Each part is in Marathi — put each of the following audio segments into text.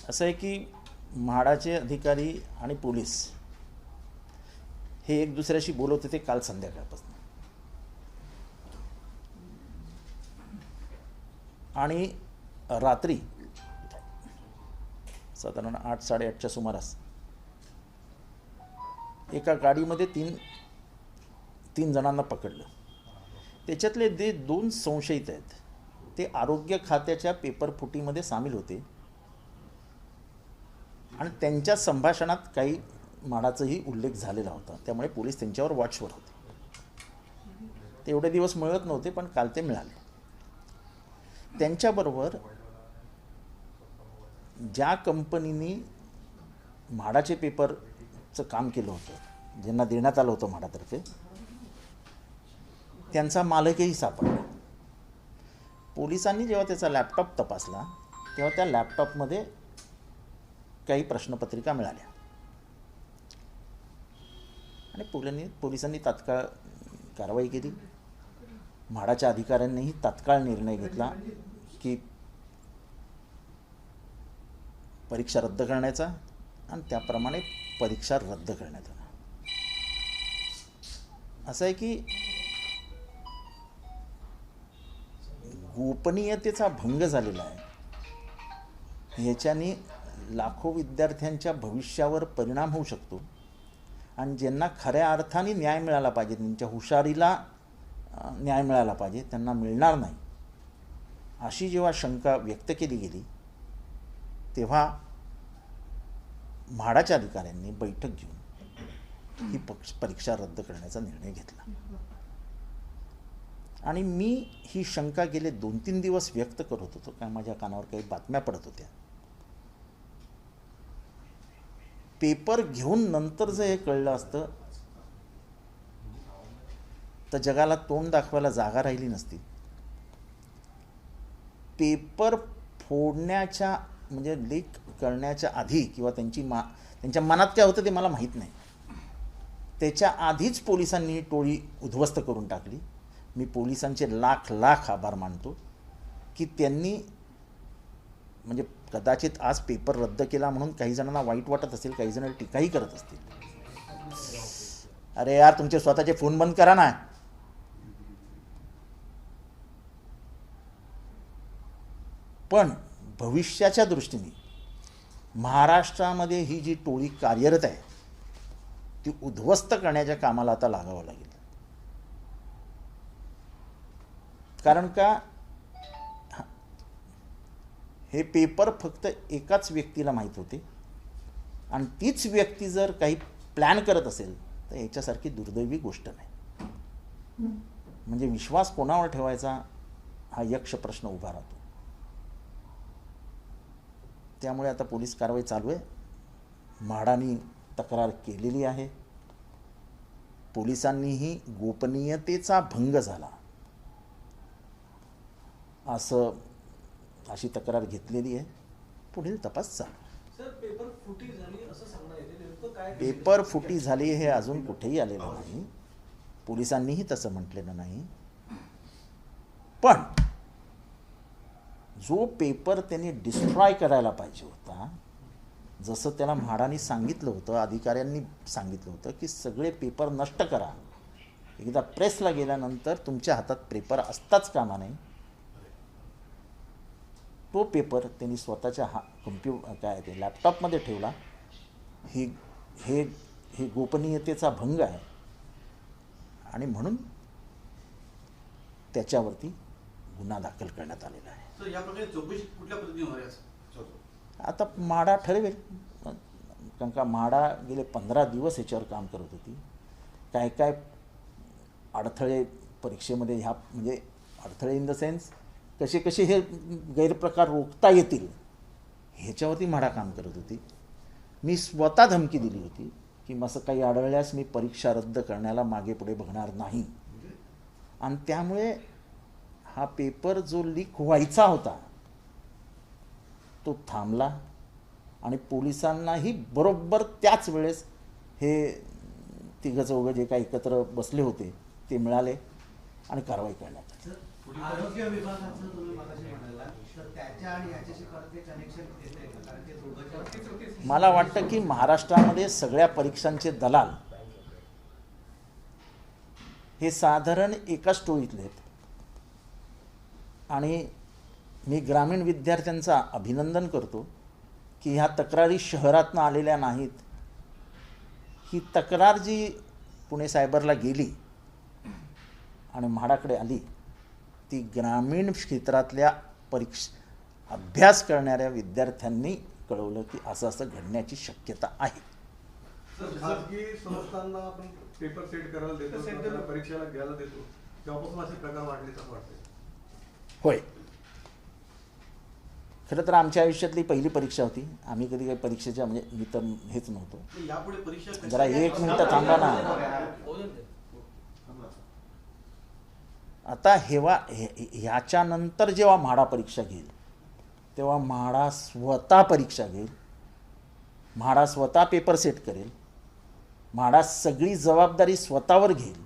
असं आहे की म्हाडाचे अधिकारी आणि पोलीस हे एक दुसऱ्याशी बोलत होते काल संध्याकाळपासून, आणि रात्री साधारण 8-8:30च्या सुमारास एका गाडीमध्ये तीन जणांना पकडलं. त्याच्यातले जे 2 संशयित आहेत ते आरोग्य खात्याच्या पेपरफुटीमध्ये सामील होते आणि त्यांच्या संभाषणात काही म्हाडाचाही उल्लेख झालेला होता. त्यामुळे पोलीस त्यांच्यावर वॉचवर होते. ते एवढे दिवस मिळत नव्हते, पण काल ते मिळाले. त्यांच्याबरोबर ज्या कंपनीनी म्हाडाचे पेपरचं काम केलं होतं, ज्यांना देण्यात आलं होतं म्हाडातर्फे, त्यांचा मालकही सापडला. पोलिसांनी जेव्हा त्याचा लॅपटॉप तपासला तेव्हा त्या लॅपटॉपमध्ये काही प्रश्नपत्रिका मिळाल्या आणि पोलिसांनी तात्काळ कारवाई केली. म्हाडाच्या अधिकाऱ्यांनीही तात्काळ निर्णय घेतला की परीक्षा रद्द करण्याचा, आणि त्याप्रमाणे परीक्षा रद्द करण्यात आला. असं आहे की गोपनीयतेचा भंग झालेला आहे. ह्याच्याने लाखो विद्यार्थ्यांच्या भविष्यावर परिणाम होऊ शकतो आणि ज्यांना खऱ्या अर्थाने न्याय मिळाला पाहिजे, त्यांच्या हुशारीला न्याय मिळाला पाहिजे, त्यांना मिळणार नाही, अशी जेव्हा शंका व्यक्त केली गेली तेव्हा म्हाडाच्या अधिकाऱ्यांनी बैठक घेऊन ही परीक्षा रद्द करण्याचा निर्णय घेतला. आणि मी ही शंका गेले 2-3 दिवस व्यक्त करत होतो, कारण माझ्या कानावर काही बातम्या पडत होत्या. पेपर घेऊन नंतर जर हे कळलं असतं तर जगाला तोंड दाखवायला जागा राहिली नसती. पेपर फोडण्याच्या म्हणजे लीक करण्याच्या आधी किंवा त्यांच्या मनात काय होतं ते मला माहीत नाही, त्याच्या आधीच पोलिसांनी टोळी उद्ध्वस्त करून टाकली. मी पोलिसांचे लाख आभार मानतो की त्यांनी, म्हणजे कदाचित आज पेपर रद्द केला म्हणून काही जणांना वाईट वाटत असेल, काही जण टीकाही करत असतील. अरे यार, तुमचे स्वतःचे फोन बंद करा ना. पण भविष्याच्या दृष्टीने महाराष्ट्रामध्ये ही जी टोळी कार्यरत आहे ती उद्ध्वस्त करण्याच्या कामाला आता लागावं लागेल. कारण का हे पेपर फक्त एकाच व्यक्तीला माहीत होते आणि तीच व्यक्ती जर काही प्लॅन करत असेल तर याच्यासारखी दुर्दैवी गोष्ट नाही. म्हणजे विश्वास कोणावर ठेवायचा हा यक्ष प्रश्न उभा राहतो. त्यामुळे आता पोलीस कारवाई चालू आहे. म्हाडाने तक्रार केलेली आहे. पोलिसांनीही गोपनीयतेचा भंग झाला अशी तक्रार घेतलेली आहे. पुढील तपास चालू. पेपर फुटी झाली हे अजून कुठेही आलेलं नाही, पोलिसांनीही तसं म्हटलेलं नाही. पण जो पेपर त्यांनी डिस्ट्रॉय करायला पाहिजे होता, जसं त्याला म्हाडाने सांगितलं होतं, अधिकाऱ्यांनी सांगितलं होतं की सगळे पेपर नष्ट करा, एकदा प्रेसला गेल्यानंतर तुमच्या हातात पेपर असताच कामा नये, तो पेपर त्यांनी स्वतःच्या लॅपटॉपमध्ये ठेवला. हे गोपनीयतेचा भंग आहे आणि म्हणून त्याच्यावरती गुन्हा दाखल करण्यात आलेला आहे. आता म्हाडा ठरवेल, कारण का म्हाडा गेले 15 दिवस याच्यावर काम करत होती. काय अडथळे परीक्षेमध्ये, ह्या म्हणजे अडथळे इन द सेन्स कसे हे गैरप्रकार रोखता येतील ह्याच्यावरती म्हाडा काम करत होती. मी स्वतः धमकी दिली होती की असं काही आढळल्यास मी परीक्षा रद्द करण्याला मागे पुढे बघणार नाही. आणि त्यामुळे हा पेपर जो लीक व्हायचा होता तो थांबला आणि पोलिसांनाही बरोबर त्याच वेळेस हे तिघं चौघं जे काही एकत्र बसले होते ते मिळाले आणि कारवाई करण्यात आली. आरोग्य विभागाचं तुम्ही मगाशी म्हणाला तर त्याच्या आणि याच्याशी परत ते कनेक्शन येते का? कारण ते दोघांच्या मला वाटतं की महाराष्ट्रामध्ये सगळ्या परीक्षांचे दलाल हे साधारण एकाच टोळीतले आहेत. आणि मी ग्रामीण विद्यार्थ्यांचा अभिनंदन करतो की ह्या तक्रारी शहरातनं आलेल्या नाहीत. ही तक्रार जी पुणे सायबरला गेली आणि म्हाडाकडे आली ती ग्रामीण क्षेत्रातल्या अभ्यास करणाऱ्या विद्यार्थ्यांनी कळवलं की असं असं घडण्याची शक्यता आहे. खाजगी संस्थांना आपण पेपर सेट करायला देतो, त्याला परीक्षेला घ्यायला देतो, तेव्हापासून असे प्रकार वाढले असं वाटतंय. होय, खरं तर आमच्या आयुष्यातली पहिली परीक्षा होती. आम्ही कधी काही परीक्षेच्या म्हणजे मी तर हेच नव्हतो. यापुढे परीक्षा जरा एक मिनिटं थांबा ना. आता ह्याच्यानंतर जेव्हा म्हाडा परीक्षा घेईल तेव्हा म्हाडा स्वतः परीक्षा घेईल, म्हाडा स्वतः पेपर सेट करेल, म्हाडा सगळी जबाबदारी स्वतःवर घेईल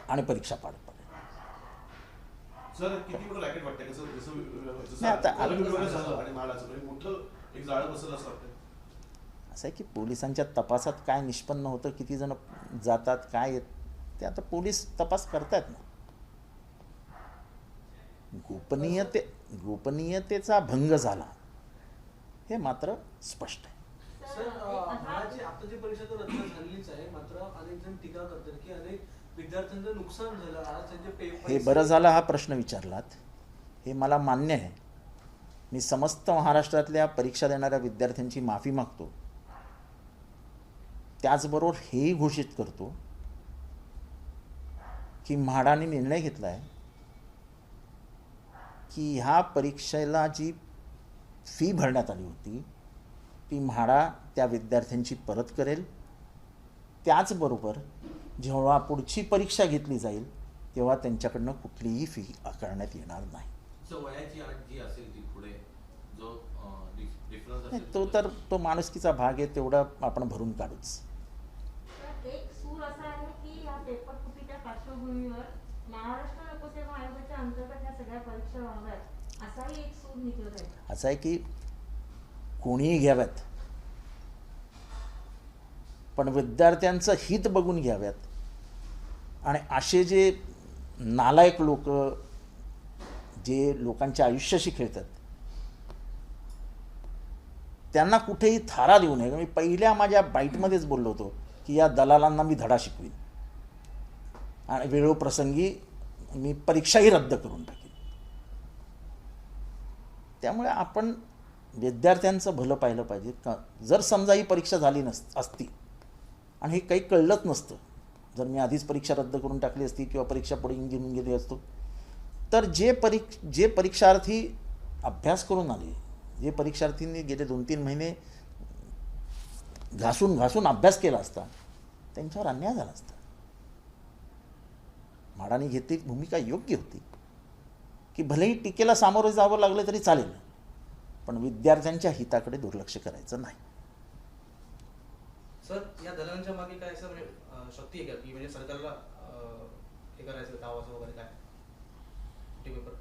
आणि परीक्षा पार पाडेल. सर किती मोठं रॅकेट वाटतंय कसं नाही, आता झालं आणि महाराष्ट्राचं मोठं एक जाळं बसलं असं वाटतंय. असं आहे की पोलिसांच्या तपासात काय निष्पन्न होतं, किती जण जातात, काय येत ते आता पोलीस तपास करतायत ना. गोपनीयतेचा भंग झाला हे मात्र स्पष्ट आहे. सर, आताची परीक्षा तर रद्द झालीच आहे, मात्र अनेक जण टीका करतात की अनेक विद्यार्थ्यांचं नुकसान झालं. आज त्यांचे पेपर हे बरं झालं हा प्रश्न विचारलात, हे मला मान्य आहे. मी समस्त महाराष्ट्रातल्या परीक्षा देणाऱ्या विद्यार्थ्यांची माफी मागतो. त्याचबरोबर हेही घोषित करतो की म्हाडाने निर्णय घेतला आहे की ह्या परीक्षेला जी फी भरण्यात आली होती ती म्हाडा त्या विद्यार्थ्यांची परत करेल. त्याचबरोबर जेव्हा पुढची परीक्षा घेतली जाईल तेव्हा त्यांच्याकडनं कुठलीही फी आकारण्यात येणार नाही. वयाची अट जी असेल ती पुढे जो डिफरन्स नाही, असेल तो माणुसकीचा भाग आहे, तेवढा आपण भरून काढूच. एक सूर असा आहे की या पेपर फुटीच्या पार्श्वभूमीवर महाराष्ट्र लोकसेवा आयोगाच्या अंतर्गत या सगळ्या परीक्षा व्हाव्यात असाही एक सूर निघत आहे. असं आहे की कोणीही घ्याव्यात पण विद्यार्थ्यांचं हित बघून घ्याव्यात. आणि असे जे नालायक लोक जे लोकांच्या आयुष्याशी खेळतात त्यांना कुठेही थारा देऊ नये. मी पहिल्या माझ्या बाईटमध्येच बोललो होतो की या दलालांना मी धडा शिकवीन आणि वेळोप्रसंगी मी परीक्षाही रद्द करून टाकेन. त्यामुळे आपण विद्यार्थ्यांचं भलं पाहिलं पाहिजे. का जर समजा ही परीक्षा झाली असती आणि हे काही कळलंच नसतं, जर मी आधीच परीक्षा रद्द करून टाकली असती किंवा परीक्षा पुढे घेऊन गेली असतो, तर जे परीक्षार्थी अभ्यास करून आले, जे परीक्षार्थींनी गेले 2-3 महिने घासून अभ्यास केला असता त्यांच्यावर अन्याय झाला असता. म्हाडाने घेतली भूमिका योग्य होती की भलेही टीकेला सामोरं जावं लागलं तरी चालेल पण विद्यार्थ्यांच्या हिताकडे दुर्लक्ष करायचं नाही. सर, या दलालांच्या मागे काय असं म्हणजे शक्ती आहे का की म्हणजे सरकारला हे करायचं दावाचं वगैरे काय पेपर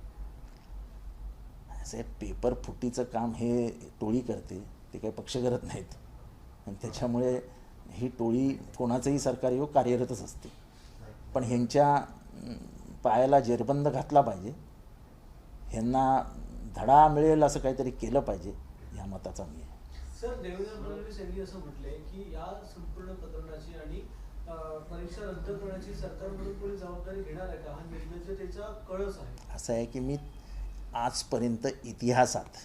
असे पेपर फुटीचं काम हे टोळी करते, ते काही पक्ष करत नाहीत. आणि त्याच्यामुळे ही टोळी कोणाचंही सरकार येऊ कार्यरतच असते. पण ह्यांच्या पायाला जेरबंद घातला पाहिजे, ह्यांना धडा मिळेल असं काहीतरी केलं पाहिजे ह्या मताचा मी आहे. सर, देवेंद्र फडणवीस यांनी असं म्हटलंय की या संपूर्ण प्रकरणाची आणि परीक्षा रद्द करण्याची सरकारमधून कोणी जबाबदारी घेणार आहे का, हा निर्लज्जतेचा कळस आहे. असं आहे की मी आजपर्यंत इतिहासात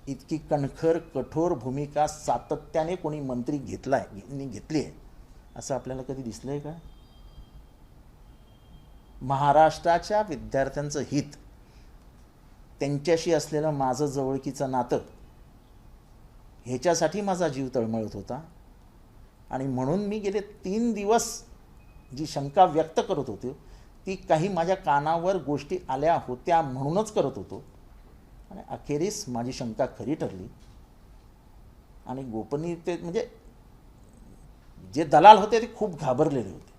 इतकी कणखर कठोर भूमिका सातत्याने कोणी मंत्री घेतली आहे असं आपल्याला कधी दिसलं आहे का? महाराष्ट्राच्या विद्यार्थ्यांचं हित, त्यांच्याशी असलेलं माझं जवळकीचं नातं, ह्याच्यासाठी माझा जीव तळमळत होता. आणि म्हणून मी गेले 3 दिवस जी शंका व्यक्त करत होतो ती काही माझ्या कानावर गोष्टी आल्या होत्या म्हणूनच करत होतो. आणि अखेरीस माझी शंका खरी ठरली आणि गोपनीयते म्हणजे जे दलाल होते ते खूप घाबरलेले होते.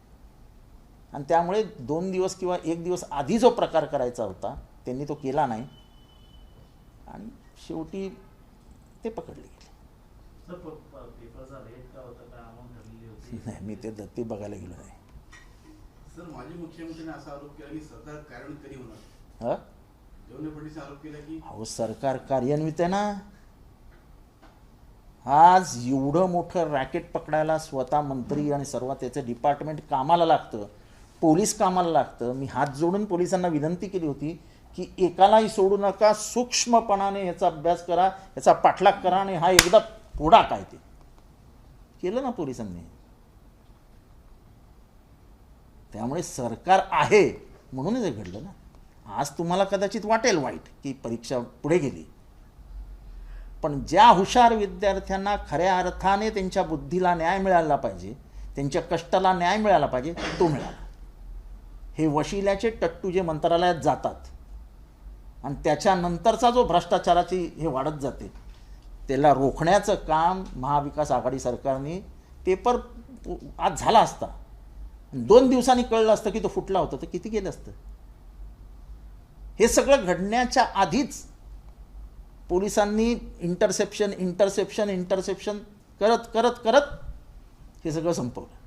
आणि त्यामुळे 2 दिवस किंवा 1 दिवस आधी जो प्रकार करायचा होता त्यांनी तो केला नाही आणि शेवटी ते पकडले गेले. पेपरचा रेट काय होता, काय अमाऊंट ठरलेली होती? नाही, मी ते बघायला गेलो नाही. सर, माजी मुख्यमंत्र्यांनी असा आरोप केला की सरकार कार्यान्वित कधी होणार? हां, देवेंद्र फडणवीस आरोप केला की अहो सरकार कार्यान्वित आहे ना. आज एवढं मोठं रॅकेट पकडायला स्वतः मंत्री आणि सर्व त्याचं डिपार्टमेंट कामाला लागतं, पोलीस कामाला लागतं. मी हात जोडून पोलिसांना विनंती केली होती की एकालाही सोडू नका, सूक्ष्मपणाने ह्याचा अभ्यास करा, ह्याचा पाठलाग करा आणि हा एकदा फोडा. काय ते केलं ना पोलिसांनी. त्यामुळे सरकार आहे म्हणूनच हे घडलं ना. आज तुम्हाला कदाचित वाटेल वाईट की परीक्षा पुढे गेली, पण ज्या हुशार विद्यार्थ्यांना खऱ्या अर्थाने त्यांच्या बुद्धीला न्याय मिळाला पाहिजे, त्यांच्या कष्टाला न्याय मिळाला पाहिजे, तो मिळाला. हे वशिल्याचे टट्टू जे मंत्रालयात जातात आणि त्याच्यानंतरचा जो भ्रष्टाचाराची हे वाढत जाते, त्याला रोखण्याचं काम महाविकास आघाडी सरकारने पेपर आज झाला असता, 2 दिवसांनी कळलं असतं की तो फुटला होता, तर किती गेलं असतं. हे सगळं घडण्याच्या आधीच पोलिसांनी इंटरसेप्शन करत करत करत हे सगळं संपवलं.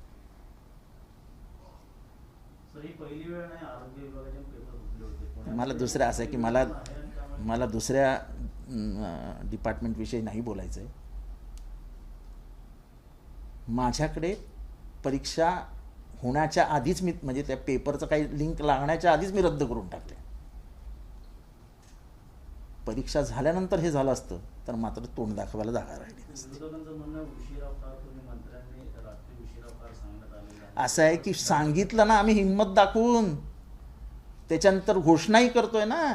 सर, ही पहिली वेळ नाही आरोग्य विभागाचे पेपर फुटले होते. मला दुसरं असं आहे की मला दुसऱ्या डिपार्टमेंटविषयी नाही बोलायचं आहे. माझ्याकडे परीक्षा होण्याच्या आधीच मी म्हणजे त्या पेपरचं काही लिंक लागण्याच्या आधीच मी रद्द करून टाकले. परीक्षा झाल्यानंतर हे झालं असतं तर मात्र तोंड दाखवायला जागा राहिली नसती. विरोधकांचं म्हणणं उशिरा फार तुम्ही मंत्र्यांनी रात्री उशिरा फार सांगण्यात आलेलं आहे. असं आहे की सांगितलं ना आम्ही हिंमत दाखवून, त्याच्यानंतर घोषणाही करतोय ना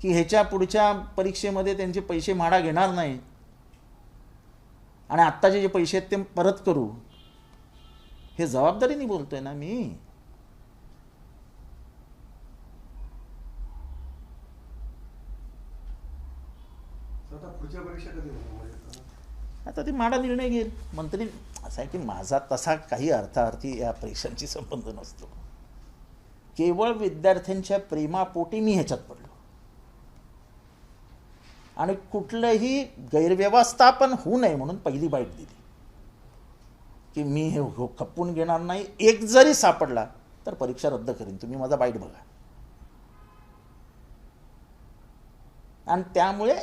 की ह्याच्या पुढच्या परीक्षेमध्ये त्यांचे पैसे म्हाडा घेणार नाही आणि आत्ताचे जे पैसे आहेत ते परत करू. हे जबाबदारीने बोलतोय ना मी. आता पुढच्या परीक्षा कधी होणार? आता ते म्हाडा निर्णय घेईल मंत्री. असं आहे की माझा तसा काही अर्थार्थी या परीक्षांशी संबंध नसतो. केवळ विद्यार्थ्यांच्या प्रेमापोटी मी ह्याच्यात पडलो आणि कुठलंही गैरव्यवस्थापन होऊ नये म्हणून पहिली बाईट दिली की मी हे खपवून घेणार नाही. एक जरी सापडला तर परीक्षा रद्द करीन, तुम्ही माझा बाईट बघा. आणि त्यामुळे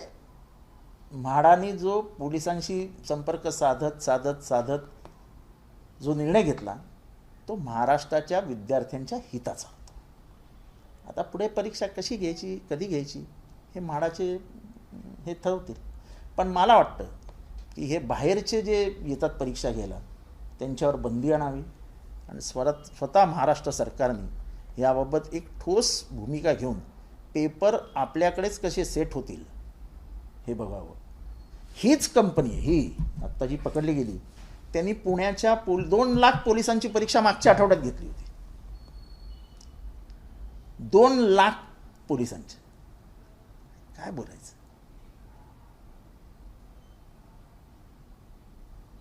म्हाडाने जो पोलिसांशी संपर्क साधत जो निर्णय घेतला तो महाराष्ट्राच्या विद्यार्थ्यांच्या हिताचा होता. आता पुढे परीक्षा कशी घ्यायची, कधी घ्यायची हे म्हाडाचे हे ठरवतील. पण मला वाटतं की हे बाहेरचे जे येतात परीक्षा घ्यायला त्यांच्यावर बंदी आणावी आणि स्वतः महाराष्ट्र सरकारने याबाबत एक ठोस भूमिका घेऊन पेपर आपल्याकडेच कसे सेट होतील हे बघावं. हीच कंपनी ही आत्ता जी पकडली गेली त्यांनी पुण्याच्या 2 लाख पोलिसांची परीक्षा मागच्या आठवड्यात घेतली होती. 2 लाख पोलिसांची. काय बोलायचं.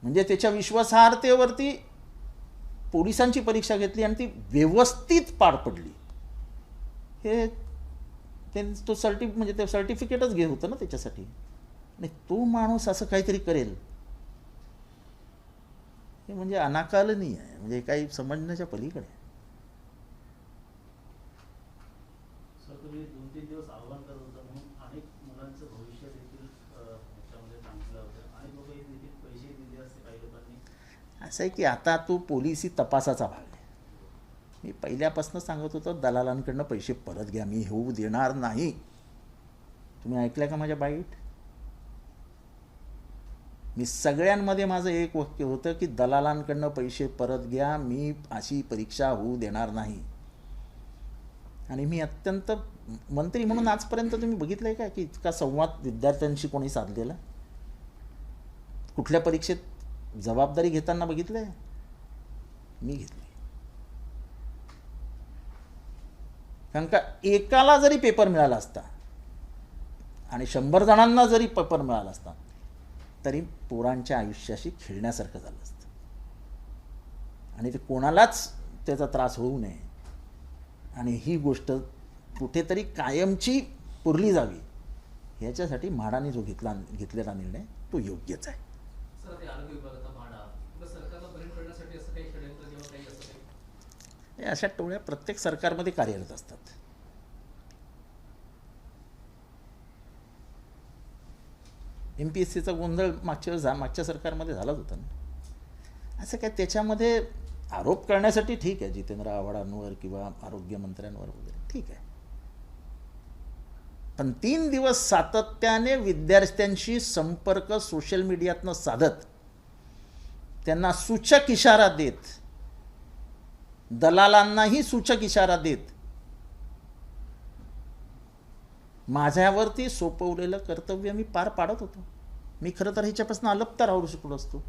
म्हणजे त्याच्या विश्वासार्हतेवरती पोलिसांची परीक्षा घेतली आणि ती व्यवस्थित पार पडली. हे तो म्हणजे ते सर्टिफिकेटच घेत होतं ना त्याच्यासाठी. आणि तो माणूस असं काहीतरी करेल हे म्हणजे अनाकलनीय आहे, म्हणजे काही समजण्याच्या पलीकडे. सर, तुम्ही 2-3 दिवस आव्हान करत होता म्हणून अनेक मुलांचं भविष्य देखील याच्यामध्ये सांगितलं होतं आणि लोक देखील पैसे दिले असते काही लोकांनी. असं आहे की आता तो पोलिसी तपासाचा भाग आहे. मी पहिल्यापासून सांगत होतो दलालांकडनं पैसे परत घ्या, मी होऊ देणार नाही. तुम्ही ऐकलं का माझ्या बाईट. मी सगळ्यांमध्ये माझं एक वाक्य होतं की दलालांकडनं पैसे परत घ्या, मी अशी परीक्षा होऊ देणार नाही. आणि मी अत्यंत मंत्री म्हणून आजपर्यंत तुम्ही बघितलंय का की इतका संवाद विद्यार्थ्यांशी कोणी साधलेला. कुठल्या परीक्षेत जबाबदारी घेताना बघितलंय मी घेतली. कारण का एकाला जरी पेपर मिळाला असता आणि 100 जणांना जरी पेपर मिळाला असता तरी पोरांच्या आयुष्याशी खेळण्यासारखं झालं असतं आणि ते कोणालाच त्याचा त्रास होऊ नये आणि ही गोष्ट कुठेतरी कायमची पुरली जावी ह्याच्यासाठी म्हाडाने जो घेतलेला निर्णय तो योग्यच आहे. सर ते आरोग्य विभागाचा भाडा किंवा सरकारला बरी करण्यासाठी असं काही षडयंत्र किंवा काही असं काही हे अशा टोळ्या प्रत्येक सरकारमध्ये कार्यरत असतात. MPSCचा गोंधळ मागच्या सरकारमध्ये झालाच होता ना. असं काय त्याच्यामध्ये आरोप करण्यासाठी ठीक आहे, जितेंद्र आव्हाडांवर किंवा आरोग्यमंत्र्यांवर वगैरे ठीक आहे, पण 3 दिवस सातत्याने विद्यार्थ्यांशी संपर्क सोशल मीडियातनं साधत त्यांना सूचक इशारा देत, दलालांनाही सूचक इशारा देत माझ्यावरती सोपवलेलं कर्तव्य मी पार पाडत होतो. मी खरं तर ह्याच्यापासून अलप्त राहू शकलो असतो.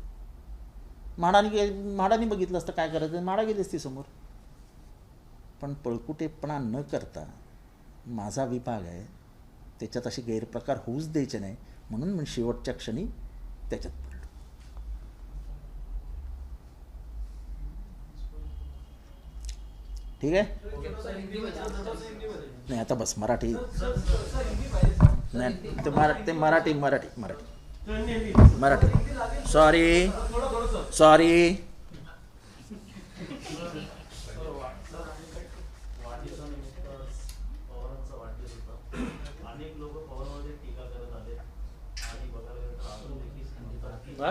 म्हाडाने बघितलं असतं काय करायचं, म्हाडा गेली असती समोर. पण पळकुटेपणा न करता माझा विभाग आहे, त्याच्यात असे गैरप्रकार होऊच द्यायचे नाही म्हणून मी शेवटच्या क्षणी त्याच्यात पडलो. ठीक आहे. नाही आता बस मराठी नाही ते मराठी सॉरी पवारांचा वाढदिवस होता. अनेक लोक पवारांवर टीका करत आले आणि बघायला गेलं तर अजून देखील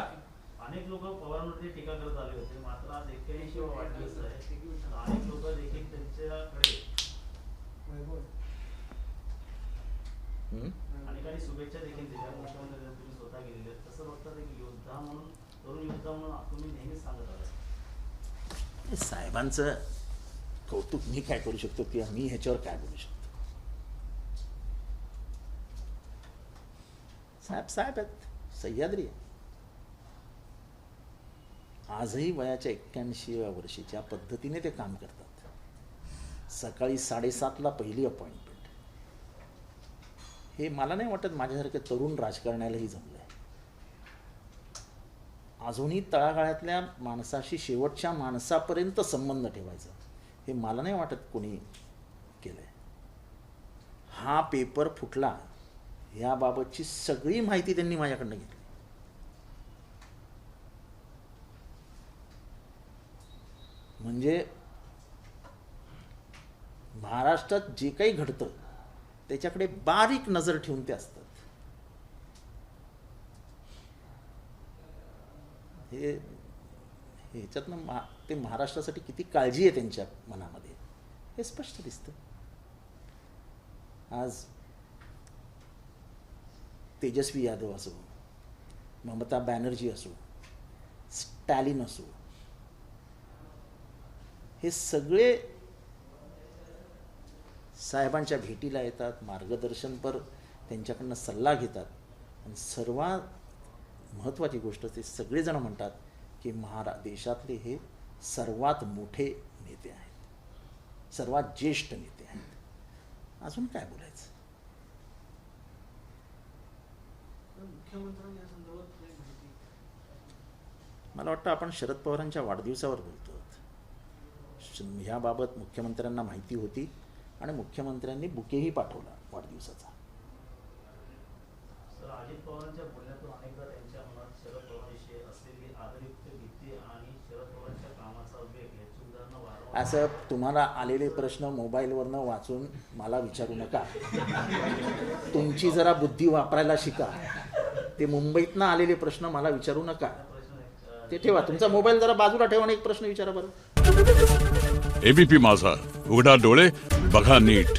अनेक लोक पवारांवरती टीका करत आले होते. मात्र आज 81वा वाढदिवस आहे. अनेक लोक देखील त्यांच्याकडे अनेकांनी शुभेच्छा देखील दिल्या. मुख्यमंत्री तुम्ही स्वतः गेलेले तसं बघतात की योद्धा म्हणून तरुण योद्धा म्हणून तुम्ही नेहमीच सांगत आहात. साहेबांचं कौतुक मी काय करू शकतो किंवा मी ह्याच्यावर काय बोलू शकतो. साहेब आहेत, सह्याद्री आहे. आजही वयाच्या 81व्या वर्षी ज्या पद्धतीने ते काम करतात. सकाळी 7:30ला पहिली अपॉइंटमेंट. हे मला नाही वाटत माझ्यासारखे तरुण राजकारण्यालाही जमलं आहे. अजूनही तळागाळातल्या माणसाशी शेवटच्या माणसापर्यंत संबंध ठेवायचा हे मला नाही वाटत कोणी केलं आहे. हा पेपर फुटला याबाबतची सगळी माहिती त्यांनी माझ्याकडनं घेतली. म्हणजे महाराष्ट्रात जे काही घडतं त्याच्याकडे बारीक नजर ठेवून ते असतात. ह्याच्यातनं ते महाराष्ट्रासाठी किती काळजी आहे त्यांच्या मनामध्ये हे स्पष्ट दिसतं. आज तेजस्वी यादव असो, ममता बॅनर्जी असो, स्टॅलिन असो, हे सगळे साहेबांच्या भेटीला येतात, मार्गदर्शनपर त्यांच्याकडनं सल्ला घेतात. आणि सर्वात महत्त्वाची गोष्ट ते सगळेजण म्हणतात की देशातले हे सर्वात मोठे नेते आहेत, सर्वात ज्येष्ठ नेते आहेत. अजून काय बोलायचं. मला वाटतं आपण शरद पवारांच्या वाढदिवसावर बोलतो. ह्याबाबत मुख्यमंत्र्यांना माहिती होती आणि मुख्यमंत्र्यांनी बुकेही पाठवला वाढदिवसाचा. सर, अजित पवारांच्या बोलण्यातून अनेकदा त्यांच्या मनात शरद पवारांविषयी असलेली आदरयुक्त भीती आणि शरद पवारांच्या कामाचा वेग याची उदाहरणं वारंवार. असं तुम्हाला आलेले प्रश्न मोबाईलवरनं वाचून मला विचारू नका. तुमची जरा बुद्धी वापरायला शिका. ते मुंबईतनं आलेले प्रश्न मला विचारू नका. ते ठेवा, तुमचा मोबाईल जरा बाजूला ठेवा आणि एक प्रश्न विचारा बरं. एबीपी माझा, उघडा डोळे बघा नीट.